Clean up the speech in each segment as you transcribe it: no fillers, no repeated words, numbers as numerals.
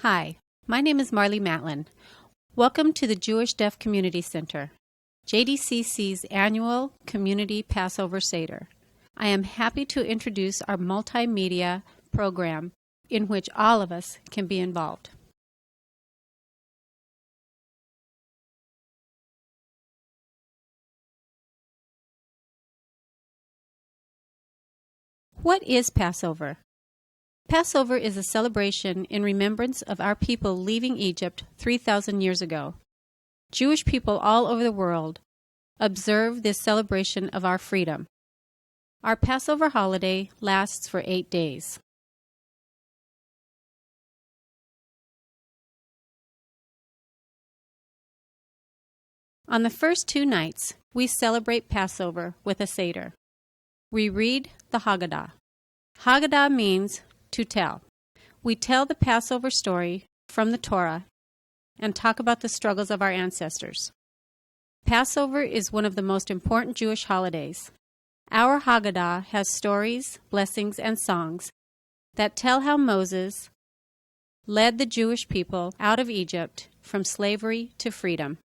Hi, my name is Marley Matlin. Welcome to the Jewish Deaf Community Center, JDCC's annual Community Passover Seder. I am happy to introduce our multimedia program in which all of us can be involved. What is Passover? Passover is a celebration in remembrance of our people leaving Egypt 3,000 years ago. Jewish people all over the world observe this celebration of our freedom. Our Passover holiday lasts for 8 days. On the first 2 nights, we celebrate Passover with a Seder. We read the Haggadah. Haggadah means to tell. We tell the Passover story from the Torah and talk about the struggles of our ancestors. Passover is one of the most important Jewish holidays. Our Haggadah has stories, blessings, and songs that tell how Moses led the Jewish people out of Egypt from slavery to freedom.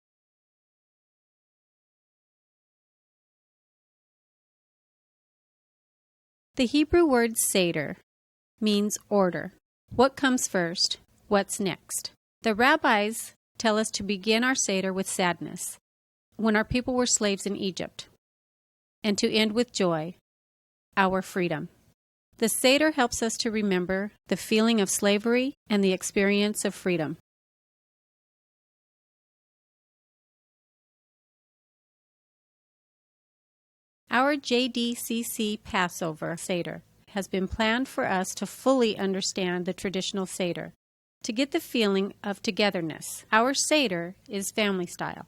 The Hebrew word Seder means order. What comes first? What's next? The rabbis tell us to begin our Seder with sadness, when our people were slaves in Egypt, and to end with joy, our freedom. The Seder helps us to remember the feeling of slavery and the experience of freedom. Our JDCC Passover Seder has been planned for us to fully understand the traditional Seder, to get the feeling of togetherness. Our Seder is family style.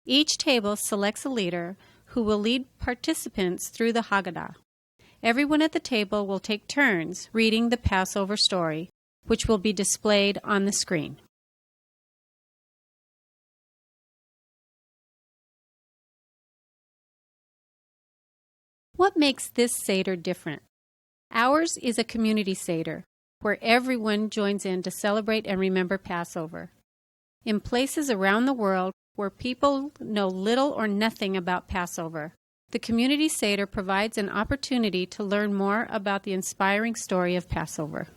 Each table selects a leader who will lead participants through the Haggadah. Everyone at the table will take turns reading the Passover story, which will be displayed on the screen. What makes this Seder different? Ours is a community Seder, where everyone joins in to celebrate and remember Passover. In places around the world where people know little or nothing about Passover, the community Seder provides an opportunity to learn more about the inspiring story of Passover.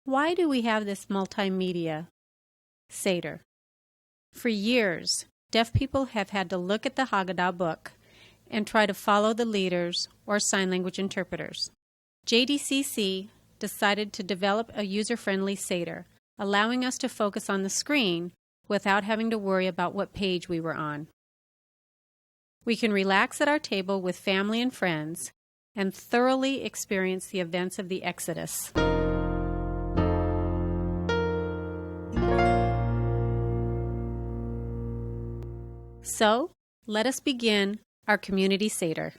Why do we have this multimedia Seder? For years, deaf people have had to look at the Haggadah book and try to follow the leaders or sign language interpreters. JDCC decided to develop a user-friendly Seder, allowing us to focus on the screen without having to worry about what page we were on. We can relax at our table with family and friends and thoroughly experience the events of the Exodus. So, let us begin our community Seder.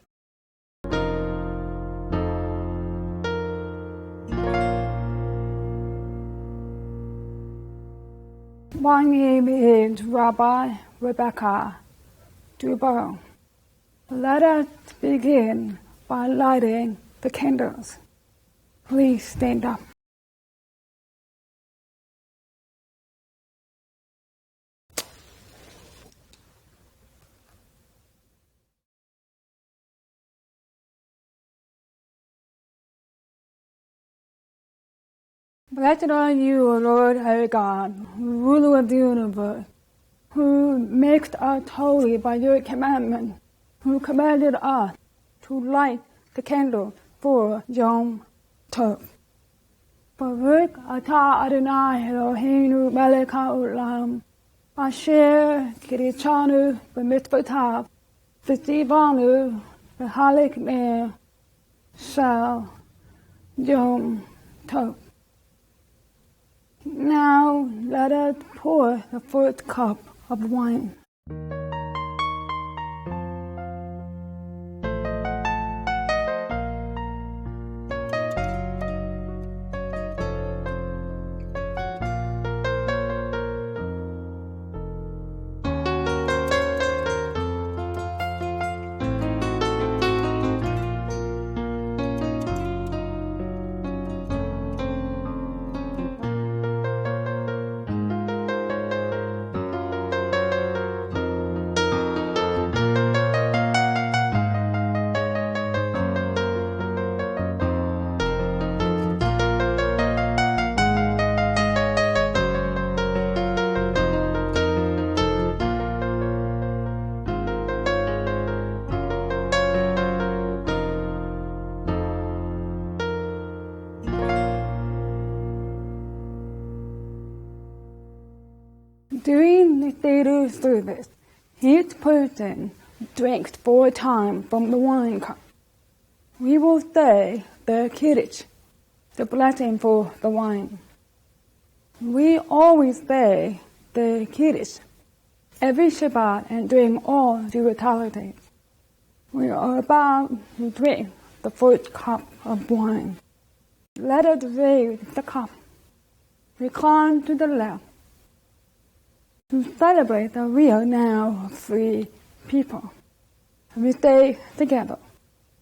My name is Rabbi Rebecca Tubert. Let us begin by lighting the candles. Please stand up. Blessed are you, O Lord our God, ruler of the universe, who makes us holy by your commandment, who commanded us to light the candle for Yom Tov. Baruch atah Adonai Eloheinu melech haolam, asher kirichanu b'mitzvotav, v'tzivanu b'halek ner shel Yom Tov. Now let us pour the first cup of wine. During the Seder service, each person drinks 4 times from the wine cup. We will say the Kiddush, the blessing for the wine. We always say the Kiddush every Shabbat and during all Jewish holidays. We are about to drink the first cup of wine. Let us raise the cup. Recline to the left. To celebrate the real now of 3 people. We say together,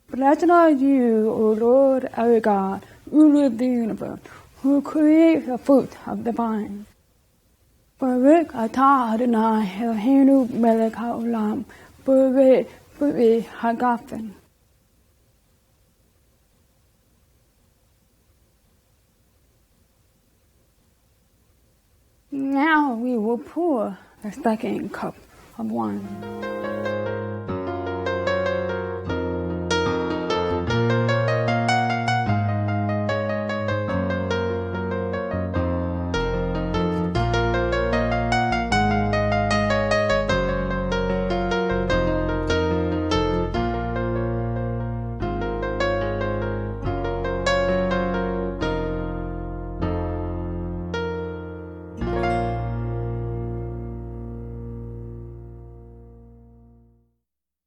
Blessed are you, O Lord our God, ruler of the universe, who created the fruit of the vine. Baruch atah Adonai Eloheinu melech haolam, Baruch hagafen. Now we will pour the second cup of wine.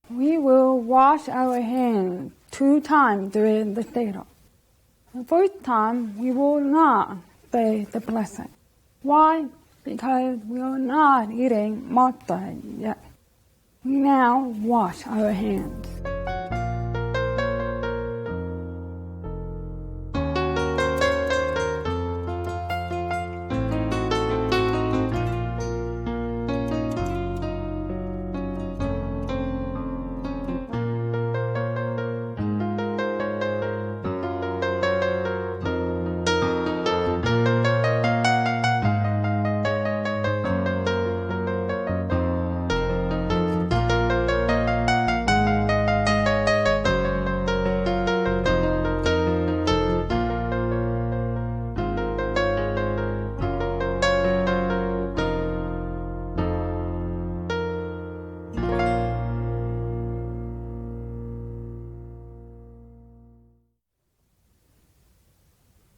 We will wash our hands 2 times during the Seder. The first time, we will not say the blessing. Why? Because we are not eating matzah yet. We now wash our hands.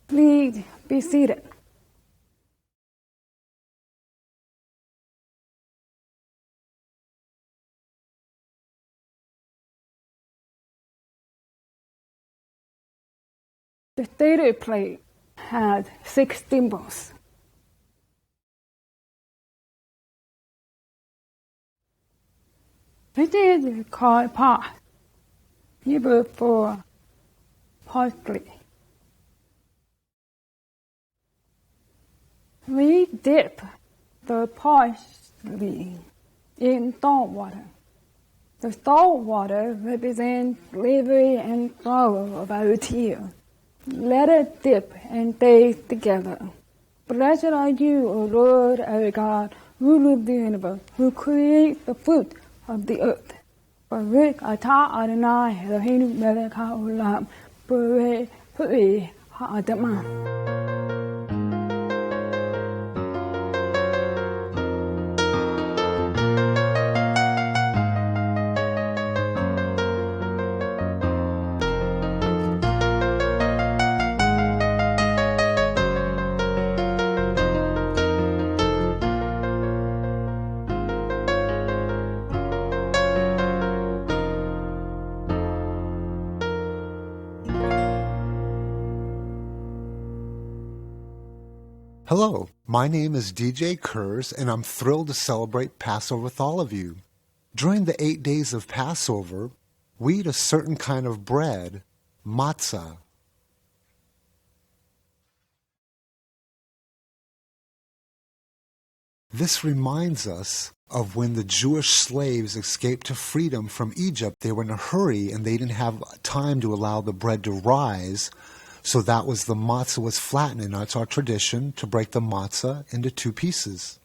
Please be seated. The Seder plate has 6 symbols. This is called pas, Hebrew for parsley. We dip the parsley in salt water. The salt water represents slavery and sorrow of our tears. Let us dip and taste together. Blessed are you, O Lord our God, ruler of the universe, who creates the fruit of the earth. Baruch atah Adonai Eloheinu melech haolam, Baruch ha'adamah. Hello, my name is DJ Kurz, and I'm thrilled to celebrate Passover with all of you. During the 8 days of Passover, we eat a certain kind of bread, matzah. This reminds us of when the Jewish slaves escaped to freedom from Egypt. They were in a hurry and they didn't have time to allow the bread to rise. So that was the matzah was flattened, and it's our tradition to break the matzah into 2 pieces.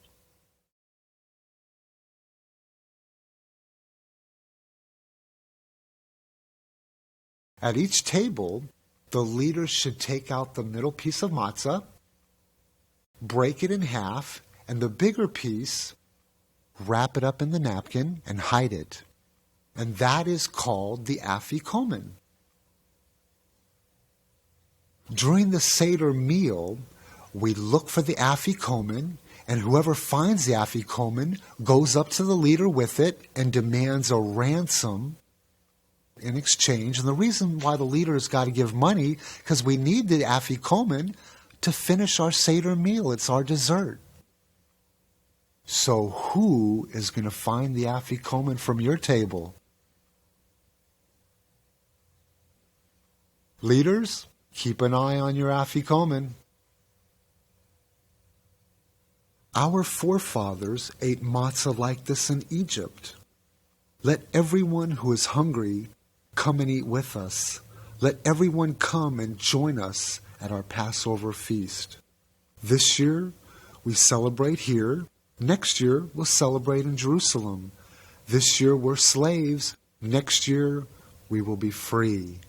At each table, the leaders should take out the middle piece of matzah, break it in half, and the bigger piece, wrap it up in the napkin and hide it. And that is called the afikomen. During the Seder meal, we look for the afikomen, and whoever finds the afikomen goes up to the leader with it and demands a ransom in exchange. And the reason why the leader has got to give money, because we need the afikomen to finish our Seder meal. It's our dessert. So who is going to find the afikomen from your table? Leaders, keep an eye on your afikomen. Our forefathers ate matzah like this in Egypt. Let everyone who is hungry come and eat with us. Let everyone come and join us at our Passover feast. This year, we celebrate here. Next year, we'll celebrate in Jerusalem. This year, we're slaves. Next year, we will be free.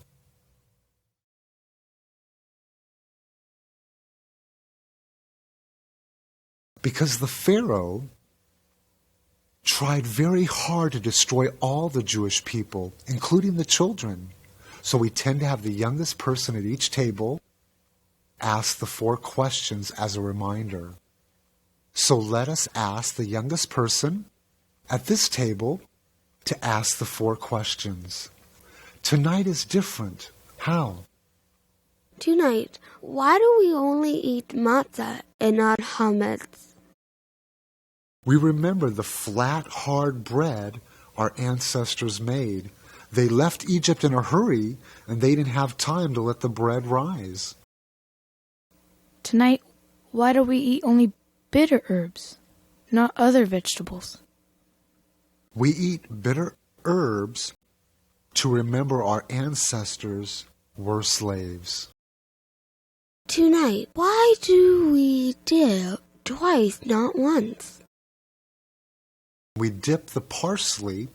Because the Pharaoh tried very hard to destroy all the Jewish people, including the children. So we tend to have the youngest person at each table ask the 4 questions as a reminder. So let us ask the youngest person at this table to ask the 4 questions. Tonight is different. How? Tonight, why do we only eat matzah and not hametz? We remember the flat, hard bread our ancestors made. They left Egypt in a hurry, and they didn't have time to let the bread rise. Tonight, why do we eat only bitter herbs, not other vegetables? We eat bitter herbs to remember our ancestors were slaves. Tonight, why do we dip twice, not once? We dip the parsley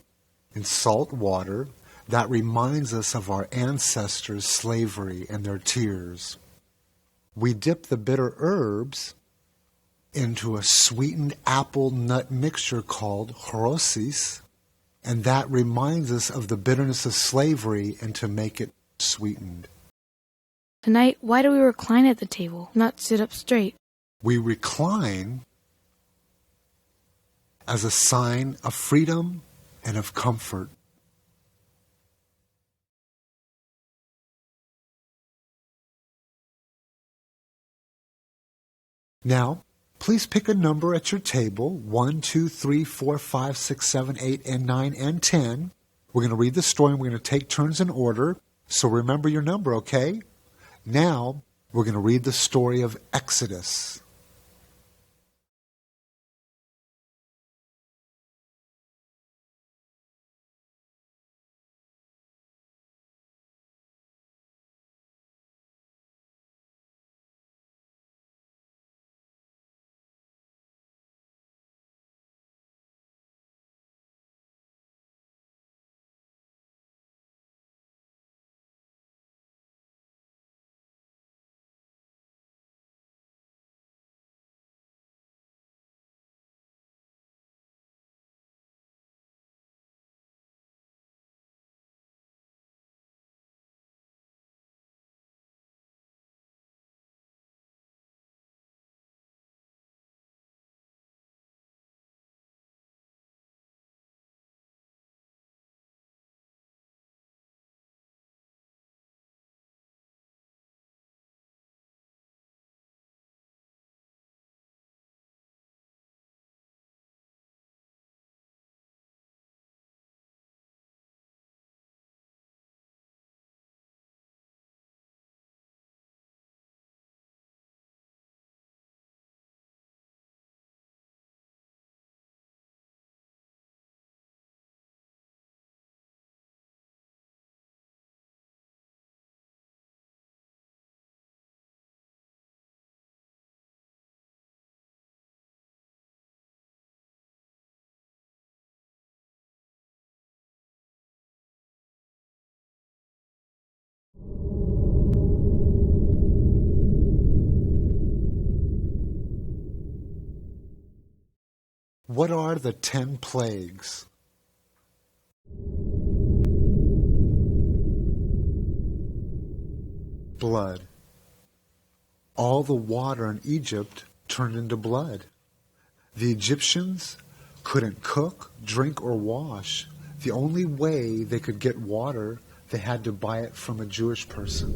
in salt water. That reminds us of our ancestors' slavery and their tears. We dip the bitter herbs into a sweetened apple nut mixture called chorosis, and that reminds us of the bitterness of slavery and to make it sweetened. Tonight, why do we recline at the table, not sit up straight? We recline as a sign of freedom and of comfort. Now, please pick a number at your table, 1, 2, 3, 4, 5, 6, 7, 8, and 9, and 10. We're going to read the story and we're going to take turns in order. So remember your number, okay? Now, we're going to read the story of Exodus. what are the 10 plagues? Blood. All the water in Egypt turned into blood. The Egyptians couldn't cook, drink, or wash. The only way they could get water, they had to buy it from a Jewish person.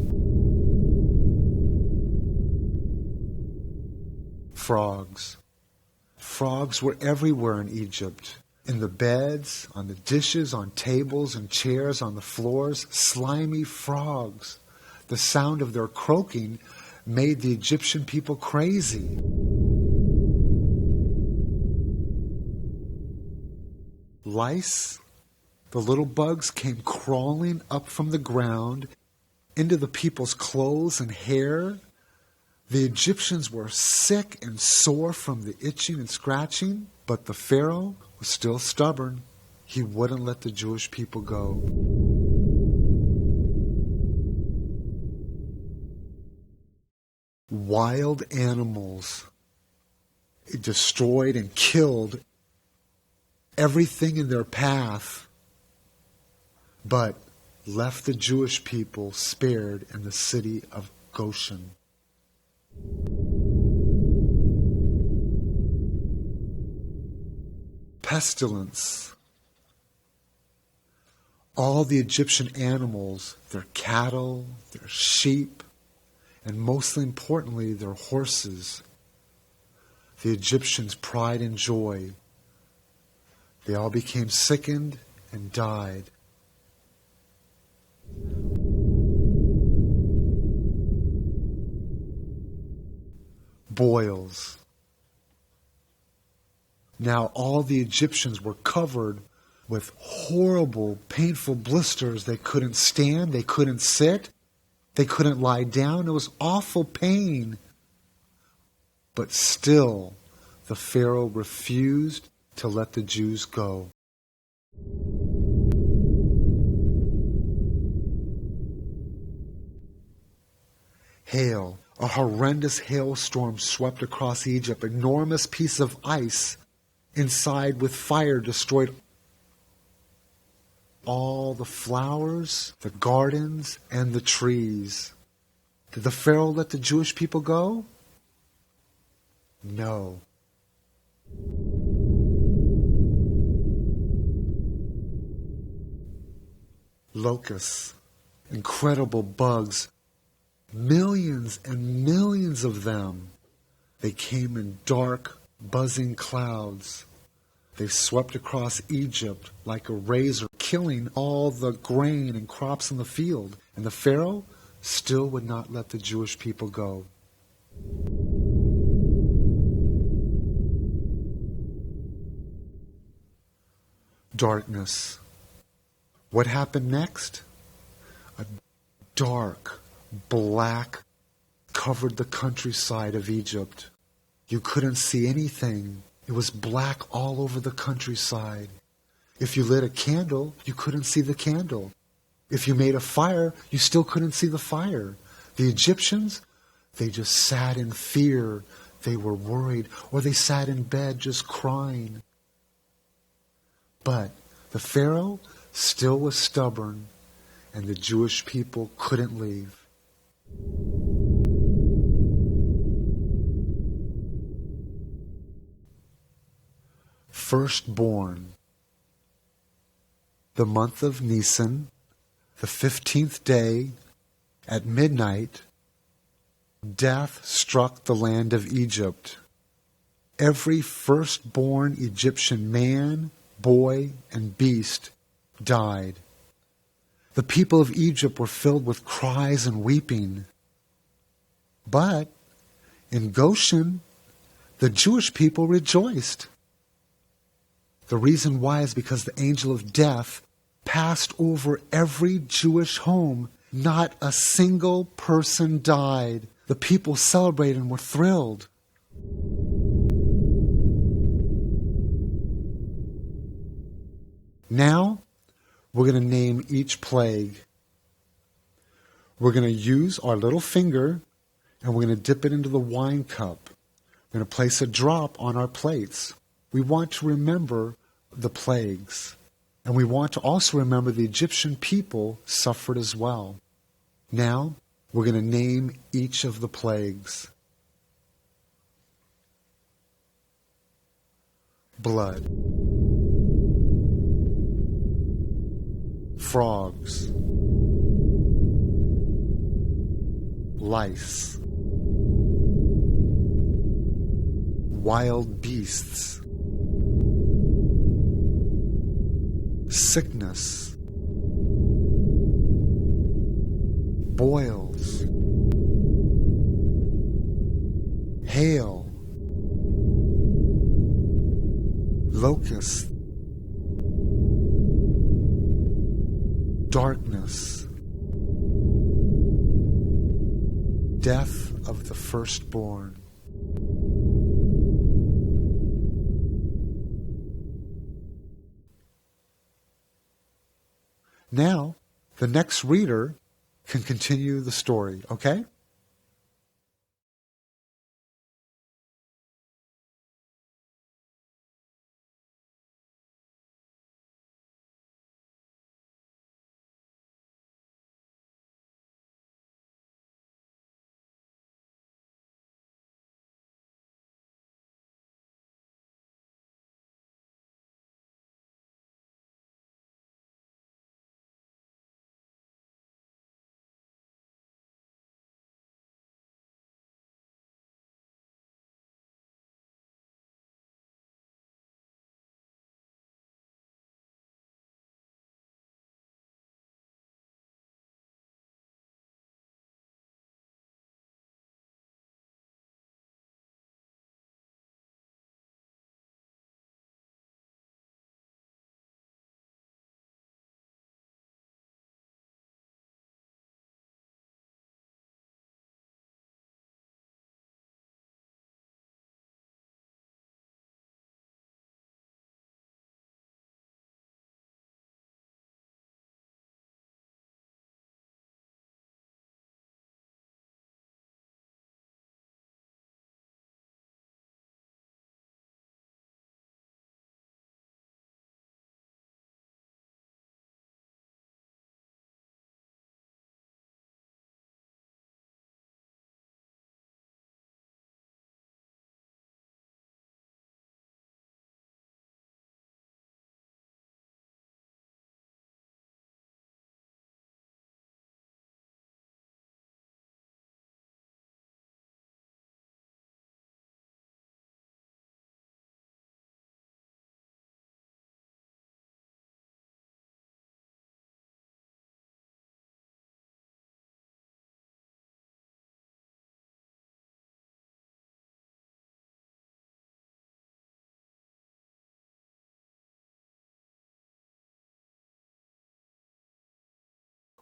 Frogs. Frogs were everywhere in Egypt. In the beds, on the dishes, on tables and chairs, on the floors. Slimy frogs. The sound of their croaking made the Egyptian people crazy. Lice, the little bugs, came crawling up from the ground into the people's clothes and hair. The Egyptians were sick and sore from the itching and scratching, but the Pharaoh was still stubborn. He wouldn't let the Jewish people go. Wild animals. It destroyed and killed everything in their path, but left the Jewish people spared in the city of Goshen. Pestilence. All the Egyptian animals, their cattle, their sheep, and mostly importantly, their horses, the Egyptians' pride and joy, they all became sickened and died. Boils. Now all the Egyptians were covered with horrible, painful blisters. They couldn't stand, they couldn't sit, they couldn't lie down. It was awful pain. But still, the Pharaoh refused to let the Jews go. Hail. A horrendous hailstorm swept across Egypt. Enormous piece of ice inside with fire destroyed all the flowers, the gardens, and the trees. Did the Pharaoh let the Jewish people go? No. Locusts, incredible bugs, millions and millions of them. They came in dark, buzzing clouds. They swept across Egypt like a razor, killing all the grain and crops in the field. And the Pharaoh still would not let the Jewish people go. Darkness. What happened next? A dark, black covered the countryside of Egypt. You couldn't see anything. It was black all over the countryside. If you lit a candle, you couldn't see the candle. If you made a fire, you still couldn't see the fire. The Egyptians, they just sat in fear. They were worried, or they sat in bed just crying. But the Pharaoh still was stubborn, and the Jewish people couldn't leave. Firstborn. The month of Nisan, the 15th day, at midnight, death struck the land of Egypt. Every firstborn Egyptian man, boy, and beast died. The people of Egypt were filled with cries and weeping. But in Goshen, the Jewish people rejoiced. The reason why is because the angel of death passed over every Jewish home. Not a single person died. The people celebrated and were thrilled. Now, we're going to name each plague. We're going to use our little finger and we're going to dip it into the wine cup. We're going to place a drop on our plates. we want to remember the plagues. And we want to also remember the Egyptian people suffered as well. Now, we're going to name each of the plagues. Blood. Frogs. Lice. Wild beasts. Sickness. Boils. Hail. Locust. Darkness. Death of the firstborn. Now, the next reader can continue the story, okay?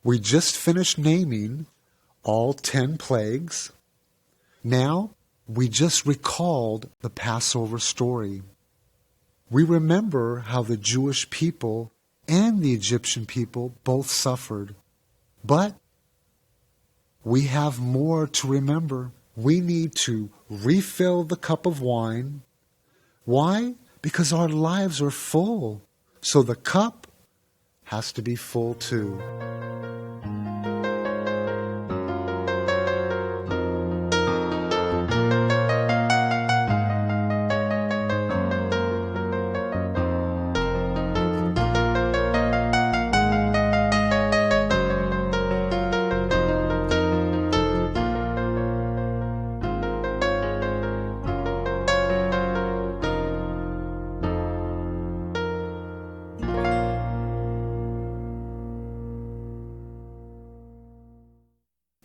We just finished naming all 10 plagues. Now, we just recalled the Passover story. We remember how the Jewish people and the Egyptian people both suffered. But we have more to remember. We need to refill the cup of wine. Why? Because our lives are full. So the cup has to be full too.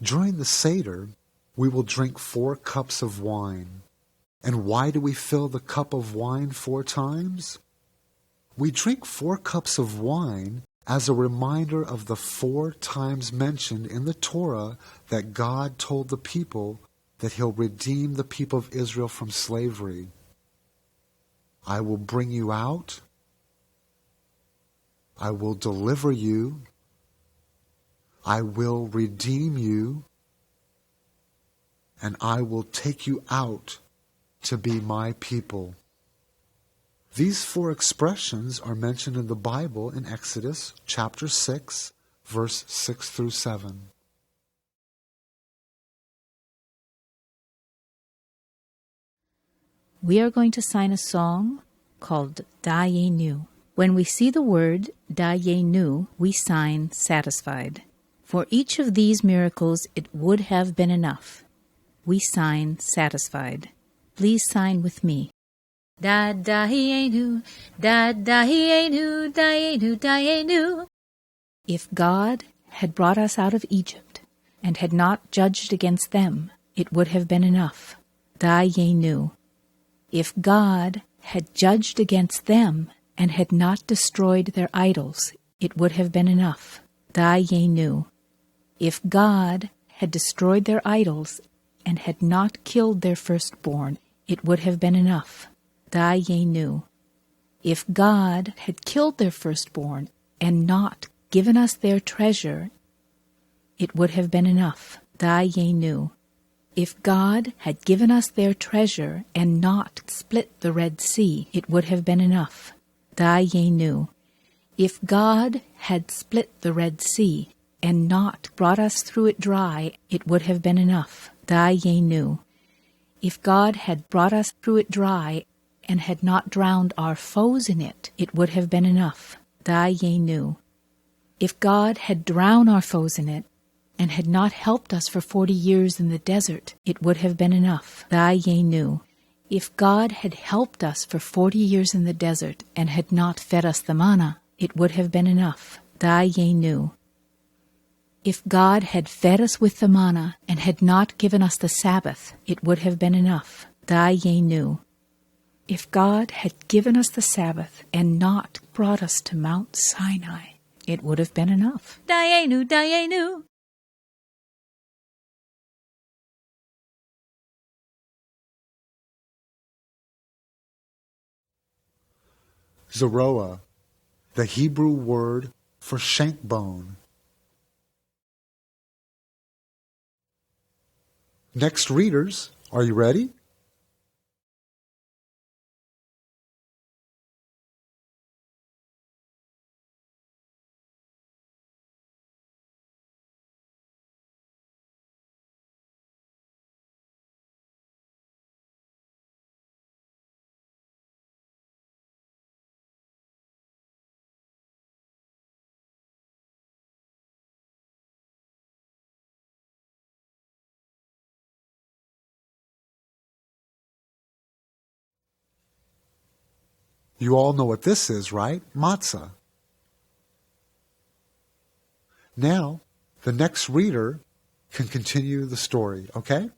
During the Seder, we will drink 4 cups of wine. And why do we fill the cup of wine 4 times? We drink 4 cups of wine as a reminder of the 4 times mentioned in the Torah that God told the people that He'll redeem the people of Israel from slavery. I will bring you out. I will deliver you. I will redeem you, and I will take you out to be my people. These 4 expressions are mentioned in the Bible in Exodus chapter 6, verse 6 through 7. We are going to sign a song called Dayenu. When we see the word Dayenu, we sign satisfied. For each of these miracles, it would have been enough. We sign satisfied. Please sign with me. Dayenu, Dayenu, Dayenu, Dayenu. If God had brought us out of Egypt and had not judged against them, it would have been enough. Dayenu. If God had judged against them and had not destroyed their idols, it would have been enough. Dayenu. If God had destroyed their idols and had not killed their firstborn, it would have been enough. Dayenu. If God had killed their firstborn and not given us their treasure, it would have been enough. Dayenu. If God had given us their treasure and not split the Red Sea, it would have been enough. Dayenu. If God had split the Red Sea and not brought us through it dry, it would have been enough. Dayenu. If God had brought us through it dry and had not drowned our foes in it, it would have been enough. Dayenu. If God had drowned our foes in it and had not helped us for 40 years in the desert, it would have been enough. Dayenu. If God had helped us for 40 years in the desert and had not fed us the manna, it would have been enough. Dayenu. If God had fed us with the manna and had not given us the Sabbath, it would have been enough. Dayenu. If God had given us the Sabbath and not brought us to Mount Sinai, it would have been enough. Dayenu, Dayenu. Zeroah, the Hebrew word for shank bone. Next readers, are you ready? You all know what this is, right? Matzah. Now, the next reader can continue the story, okay?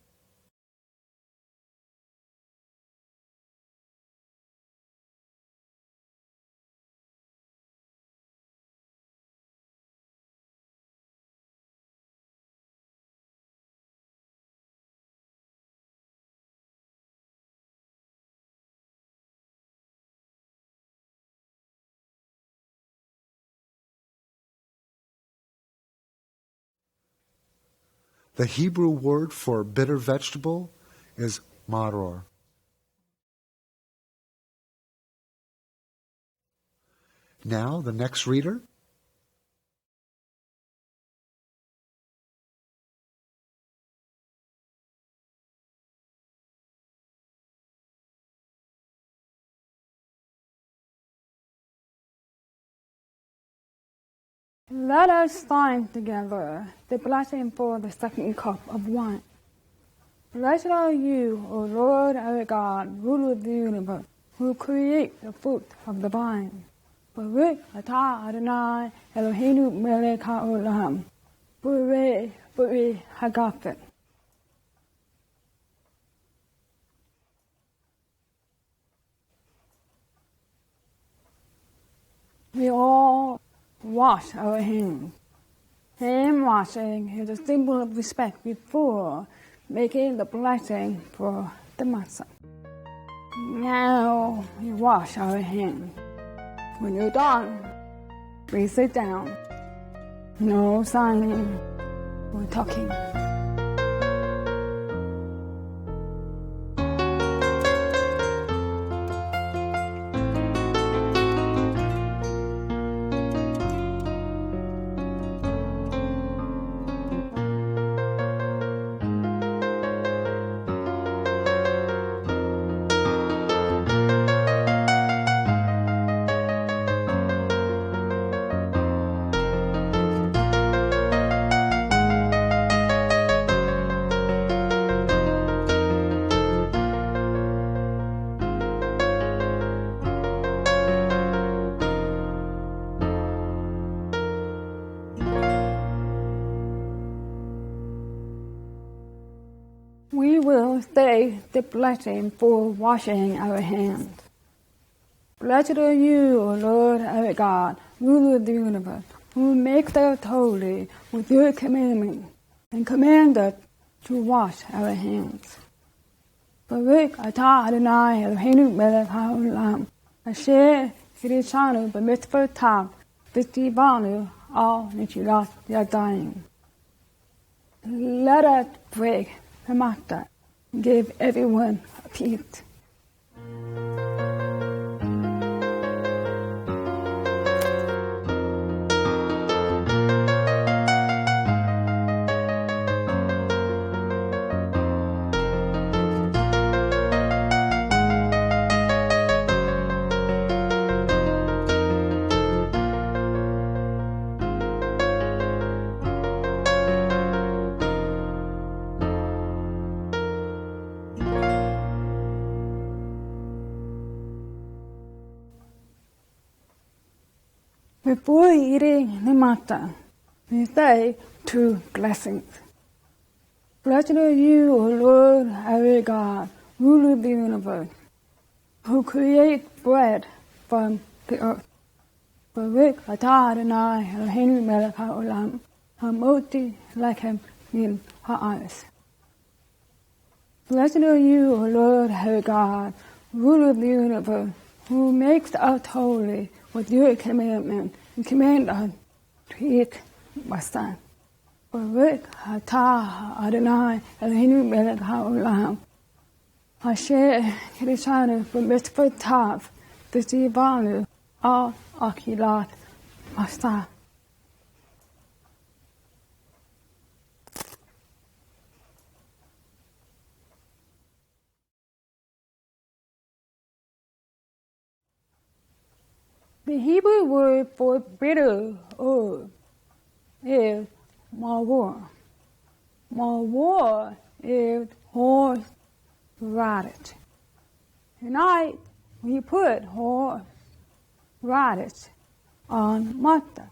The Hebrew word for bitter vegetable is maror. Now, the next reader. Let us sign together the blessing for the second cup of wine. Blessed are you, O Lord our God, ruler of the universe, who create the fruit of the vine. Baruch atah Adonai Eloheinu melech haolam, Borei Borei hagafen. We all wash our hands. Hand washing is a symbol of respect before making the blessing for the matzah. Now we wash our hands. When you're done, we sit down. No signing or talking. will say the blessing for washing our hands. Blessed are you, O Lord our God, ruler of the universe, who makes us holy with your commandment, and command us to wash our hands. Baruch atah Adonai Eloheinu melech haolam, asher kirishanu b'mitzvotav v'tzivanu al netilat yadayim. Let us break the matzah and give everyone a piece. Before eating the matzah, we say two blessings. Blessed are you, O Lord our God, ruler of the universe, who creates bread from the earth. Baruch atah Adonai Eloheinu melech haolam, hamoti lechem min ha'aretz. Blessed are you, O Lord our God, ruler of the universe, who makes us holy with your commandment, and command us to eat b'asar. Baruch atah Adonai Eloheinu melech haolam, asher kirishanu b'mitzvotav v'tzivanu al achilat b'asar. The Hebrew word for bitter herb is maror. Maror is horseradish. Tonight we put horseradish on matzah.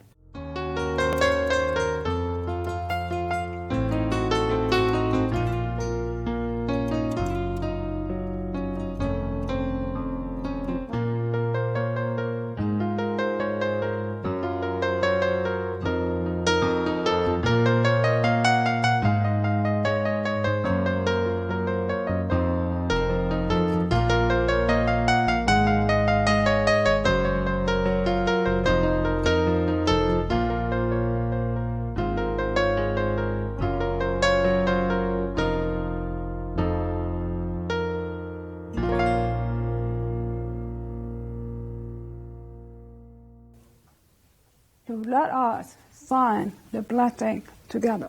So let us sign the blessing together.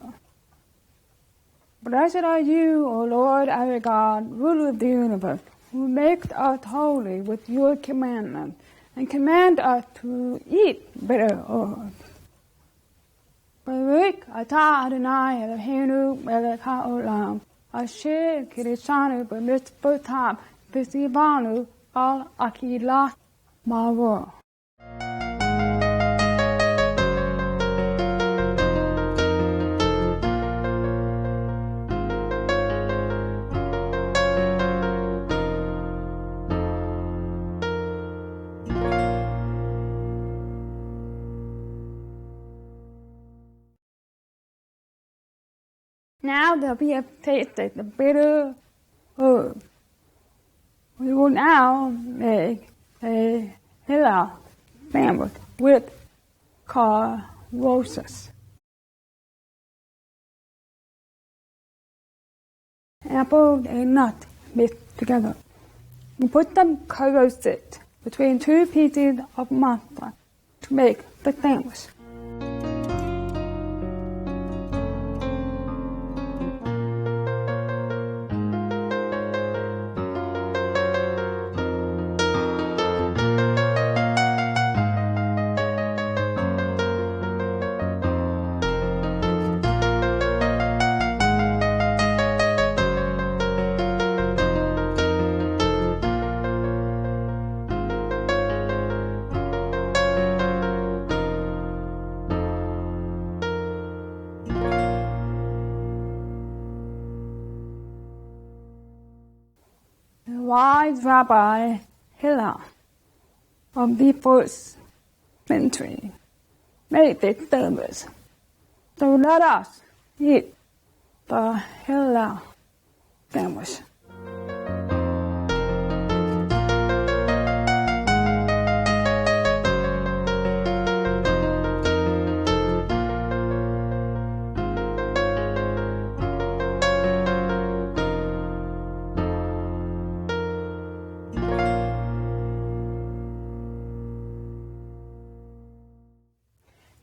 Blessed are you, O Lord our God, ruler of the universe, who makes us holy with your commandments, and command us to eat bitter herbs. Baruch atah Adonai Eloheinu melech haolam, asher kirishanu b'mitzvotav v'tzivanu al achilat maror. Now that we have tasted the bitter herb, we will now make a hillel sandwich with carrosses. Apple and nut mixed together. We put the carrosses between two pieces of matzah to make the sandwich. wise Rabbi Hillel of the first century made this service. So let us eat the Hillel sandwich.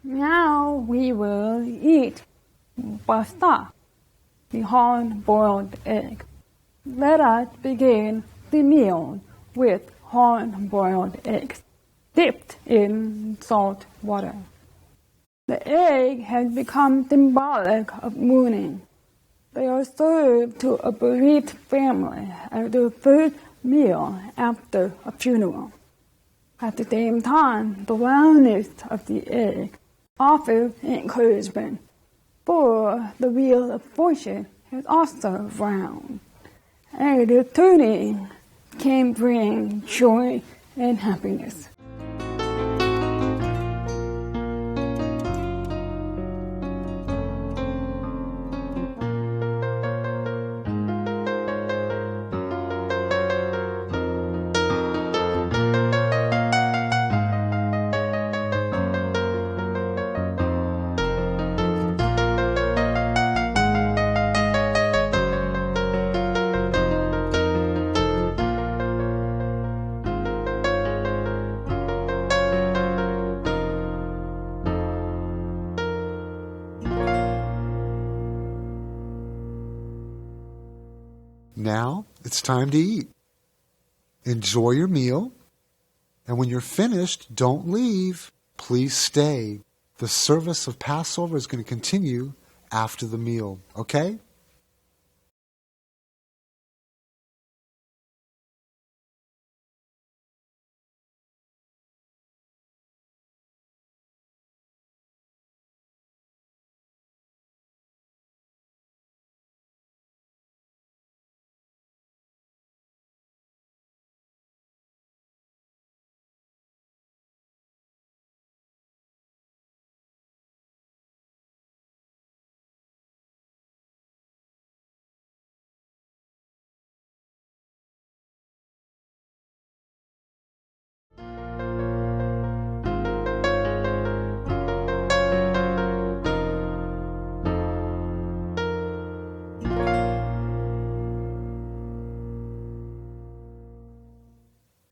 Now we will eat basta, the hard-boiled egg. Let us begin the meal with hard-boiled eggs, dipped in salt water. The egg has become symbolic of mourning. They are served to a bereaved family as their first meal after a funeral. At the same time, the roundness of the egg offers encouragement, for the wheel of fortune is also round, and the turning can bring joy and happiness. Now it's time to eat. Enjoy your meal, and when you're finished, don't leave. Please stay. The service of Passover is going to continue after the meal, okay?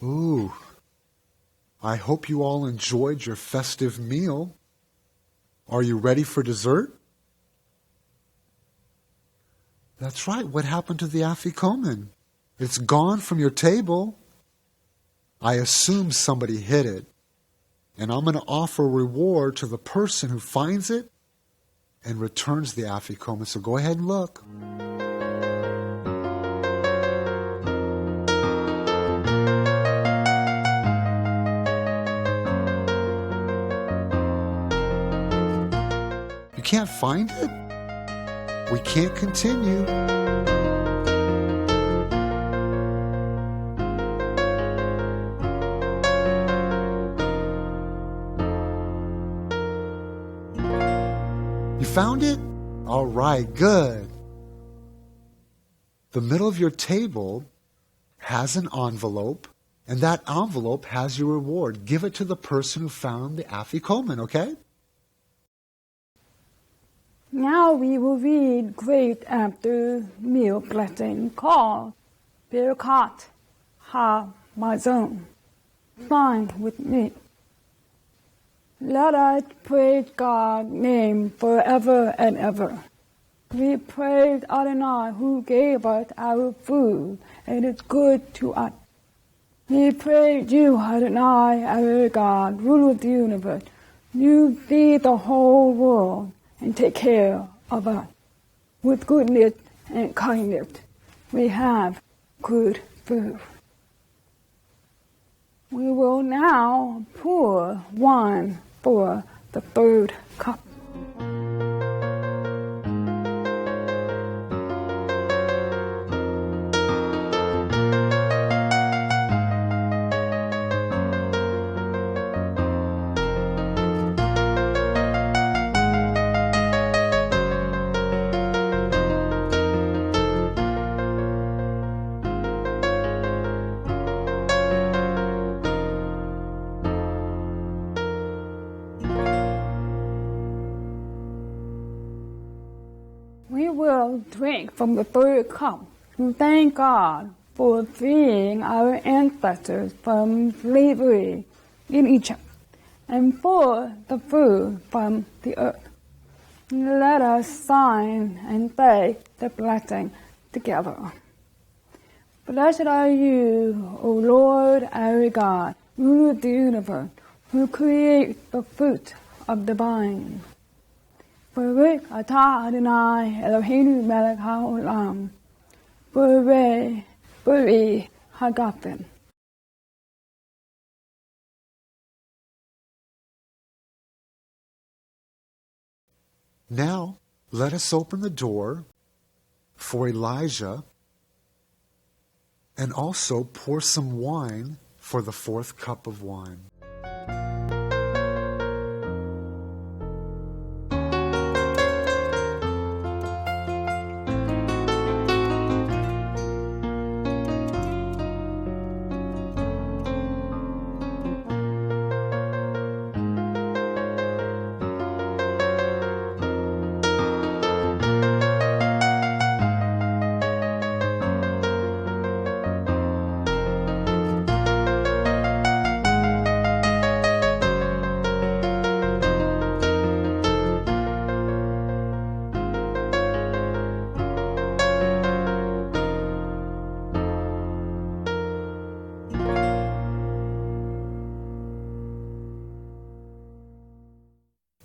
Ooh, I hope you all enjoyed your festive meal. Are you ready for dessert? That's right. What happened to the afikomen? It's gone from your table. I assume somebody hid it. And I'm going to offer a reward to the person who finds it and returns the afikomen. So go ahead and look. You can't find it? We can't continue. You found it? All right, good. The middle of your table has an envelope, and that envelope has your reward. Give it to the person who found the afikomen, okay? Now we will read great after meal blessing called Birkat HaMazon. Sign with me. Let us praise God's name forever and ever. We praise Adonai who gave us our food and is good to us. We praise you, Adonai, our God, ruler of the universe. You feed the whole world and take care of us. With goodness and kindness, we have good food. We will now pour wine for the third cup. will drink from the third cup to thank God for freeing our ancestors from slavery in Egypt and for the food from the earth. Let us sign and say the blessing together. Blessed are you, O Lord our God, ruler of the universe, who create the fruit of the vine. Baruch atah Adonai Eloheinu melech haolam, Borei Bori hagafen. Now, let us open the door for Elijah and also pour some wine for the fourth cup of wine.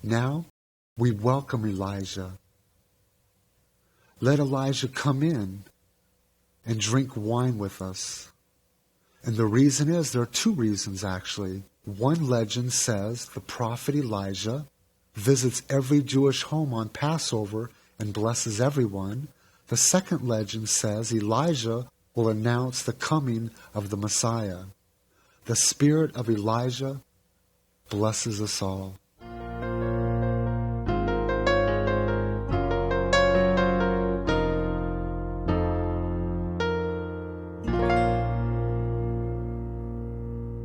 Now, we welcome Elijah. Let Elijah come in and drink wine with us. And the reason is, there are two reasons actually. One legend says the prophet Elijah visits every Jewish home on Passover and blesses everyone. The second legend says Elijah will announce the coming of the Messiah. The spirit of Elijah blesses us all.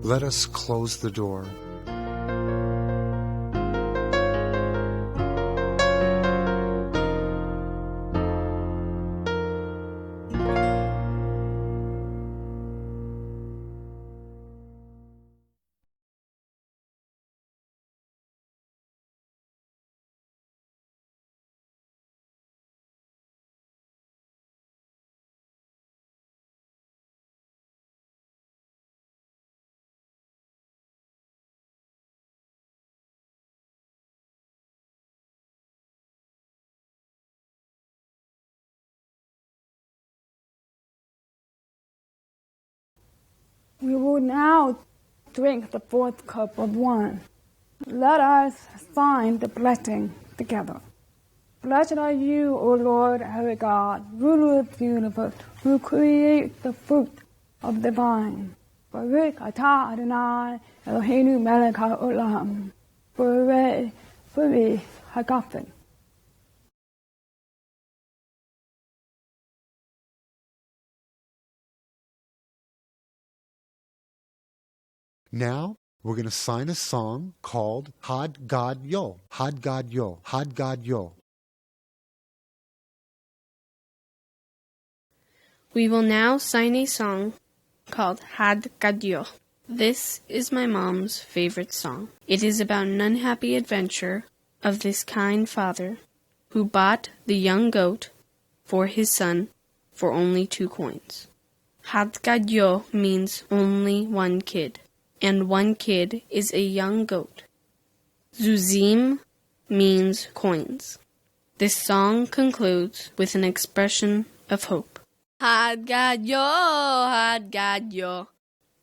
Let us close the door. We will now drink the fourth cup of wine. Let us sign the blessing together. Blessed are you, O Lord our God, ruler of the universe, who create the fruit of the vine. Baruch atah Adonai Eloheinu melech haolam, Borei Bori hagafen. Now, we're going to sign a song called Had Gad Yo, Had Gad Yo, Had Gad Yo. We will now sign a song called Had Gadyo. This is my mom's favorite song. It is about an unhappy adventure of this kind father who bought the young goat for his son for only 2 coins. Had Gadyo means only one kid, and one kid is a young goat. Zuzim means coins. This song concludes with an expression of hope. Had Gadyo, Had Gadyo.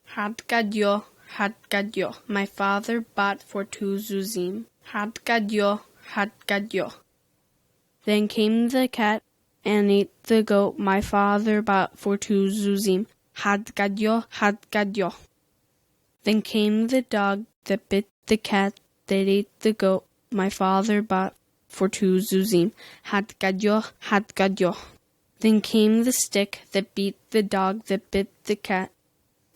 Had Gadyo, Had Gadyo. My father bought for 2 zuzim. Had Gadyo, Had Gadyo. Then came the cat and ate the goat my father bought for 2 zuzim. Had Gadyo, Had Gadyo. Then came the dog that bit the cat that ate the goat my father bought for 2 zuzim. Had Gadyo, Had Gadyo. Then came the stick that beat the dog that bit the cat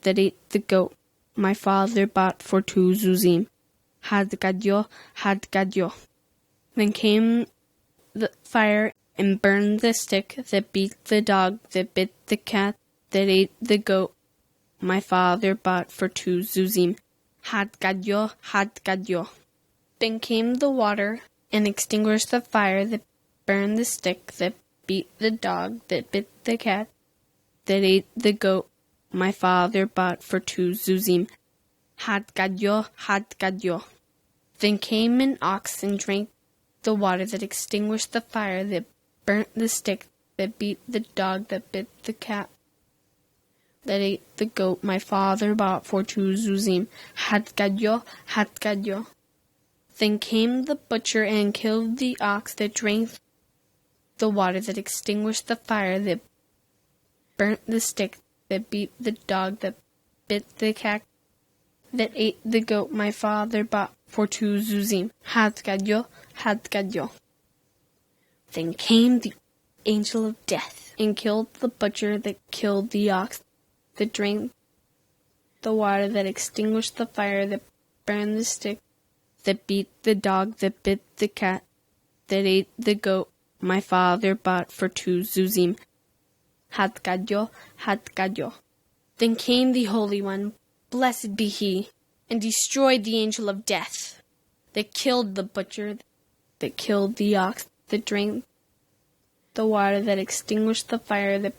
that ate the goat my father bought for 2 zuzim. Had Gadyo, Had Gadyo. Then came the fire and burned the stick that beat the dog that bit the cat that ate the goat my father bought for 2 zuzim. Had gadyo. Then came the water and extinguished the fire that burned the stick that beat the dog that bit the cat that ate the goat my father bought for 2 zuzim. Had gadyo. Then came an ox and drank the water that extinguished the fire that burnt the stick that beat the dog that bit the cat that ate the goat my father bought for 2 zuzim. Had gadyo. Then came the butcher and killed the ox that drank the water that extinguished the fire that burnt the stick that beat the dog that bit the cat that ate the goat my father bought for 2 zuzim. Had gadyo. Then came the angel of death and killed the butcher that killed the ox that drank the water that extinguished the fire that burned the stick that beat the dog that bit the cat that ate the goat my father bought for 2 zuzim. Had gadyo. Then came the Holy One, blessed be he, and destroyed the angel of death that killed the butcher that killed the ox that drank the water that extinguished the fire that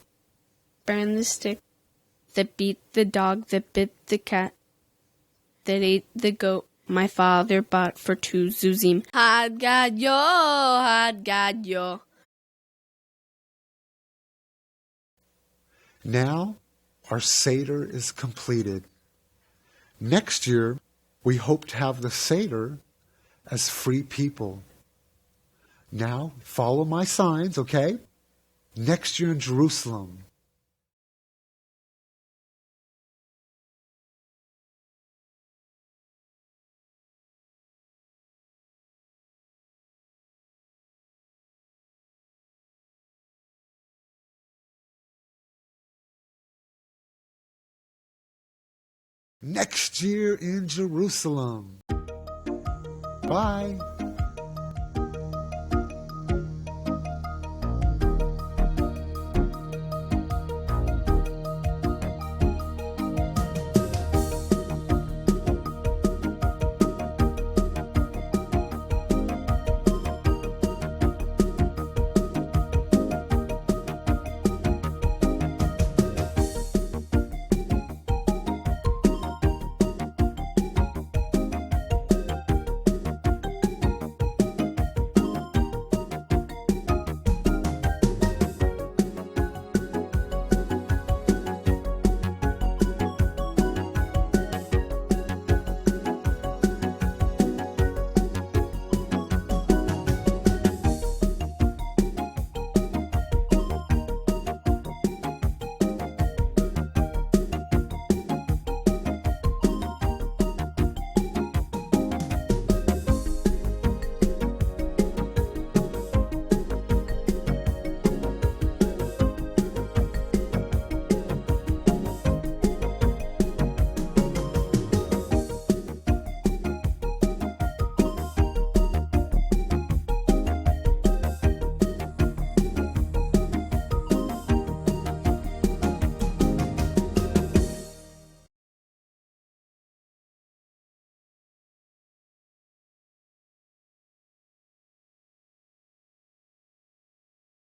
burned the stick that beat the dog that bit the cat that ate the goat my father bought for 2 zuzim. Had gadyo. Now, our Seder is completed. Next year, we hope to have the Seder as free people. Now, follow my signs, okay? Next year in Jerusalem. Next year in Jerusalem. Bye.